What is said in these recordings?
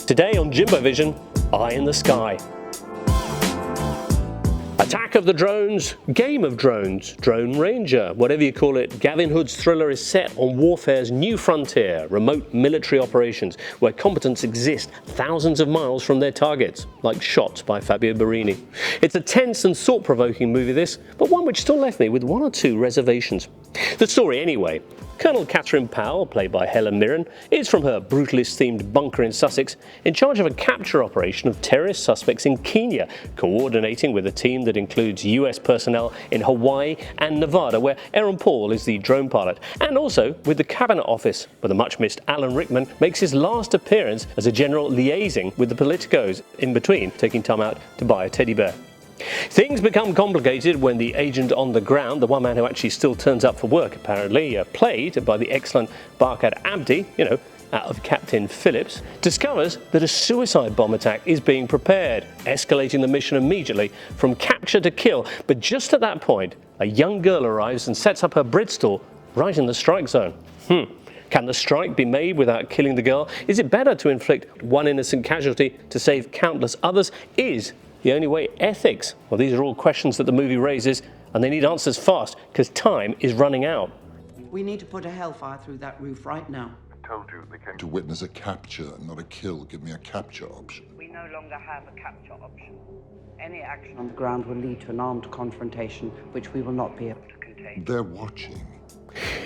Today on Jimbo Vision, Eye in the Sky. Attack of the Drones, Game of Drones, Drone Ranger, whatever you call it, Gavin Hood's thriller is set on warfare's new frontier, remote military operations, where competence exists thousands of miles from their targets, like Shots by Fabio Barini. It's a tense and thought-provoking movie this, but one which still left me with one or two reservations. The story anyway. Colonel Catherine Powell, played by Helen Mirren, is from her brutalist-themed bunker in Sussex, in charge of a capture operation of terrorist suspects in Kenya, coordinating with a team that includes US personnel in Hawaii and Nevada, where Aaron Paul is the drone pilot, and also with the Cabinet Office, where the much-missed Alan Rickman makes his last appearance as a general liaising with the politicos, in between taking time out to buy a teddy bear. Things become complicated when the agent on the ground, the one man who actually still turns up for work apparently, played by the excellent Barkhad Abdi, out of Captain Phillips, discovers that a suicide bomb attack is being prepared, escalating the mission immediately from capture to kill. But just at that point, a young girl arrives and sets up her bread stall right in the strike zone. Can the strike be made without killing the girl? Is it better to inflict one innocent casualty to save countless others? Is the only way ethics? Well, these are all questions that the movie raises, and they need answers fast, because time is running out. We need to put a hellfire through that roof right now. I told you they came To witness a capture, not a kill. Give me a capture option. We no longer have a capture option. Any action on the ground will lead to an armed confrontation, which we will not be able to contain. They're watching.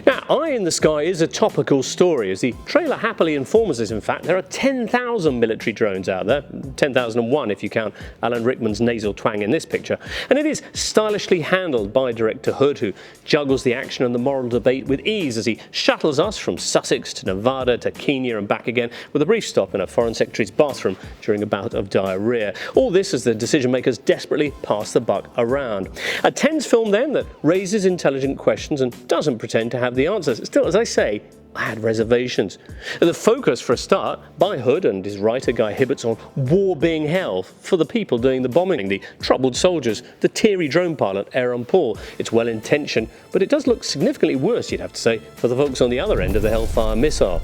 Now, Eye in the Sky is a topical story, as the trailer happily informs us, in fact, there are 10,000 military drones out there, 10,001 if you count Alan Rickman's nasal twang in this picture, and it is stylishly handled by director Hood, who juggles the action and the moral debate with ease as he shuttles us from Sussex to Nevada to Kenya and back again, with a brief stop in a foreign secretary's bathroom during a bout of diarrhea. All this as the decision makers desperately pass the buck around. A tense film then that raises intelligent questions and doesn't pretend to have the answers. Still, as I say, I had reservations. The focus, for a start, by Hood and his writer Guy Hibbert's on war being hell for the people doing the bombing, the troubled soldiers, the teary drone pilot Aaron Paul. It's well-intentioned, but it does look significantly worse, you'd have to say, for the folks on the other end of the Hellfire missile.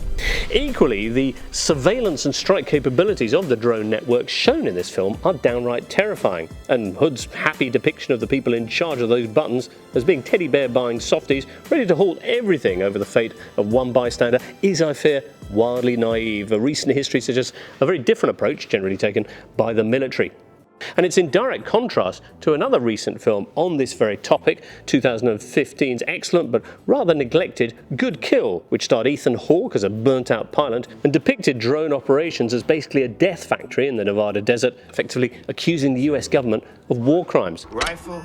Equally, the surveillance and strike capabilities of the drone network shown in this film are downright terrifying, and Hood's happy depiction of the people in charge of those buttons as being teddy bear buying softies ready to halt everything over the fate of one bystander is, I fear, wildly naive. A recent history suggests a very different approach generally taken by the military. And it's in direct contrast to another recent film on this very topic, 2015's excellent but rather neglected Good Kill, which starred Ethan Hawke as a burnt-out pilot and depicted drone operations as basically a death factory in the Nevada desert, effectively accusing the US government of war crimes. Rifle,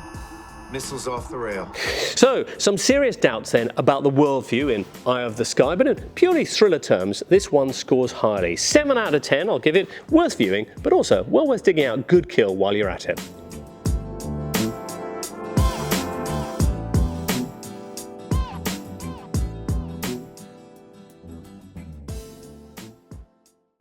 missiles off the rail. So, some serious doubts then about the worldview in Eye of the Sky, but in purely thriller terms, this one scores highly. 7 out of 10, I'll give it. Worth viewing, but also well worth digging out Good Kill while you're at it.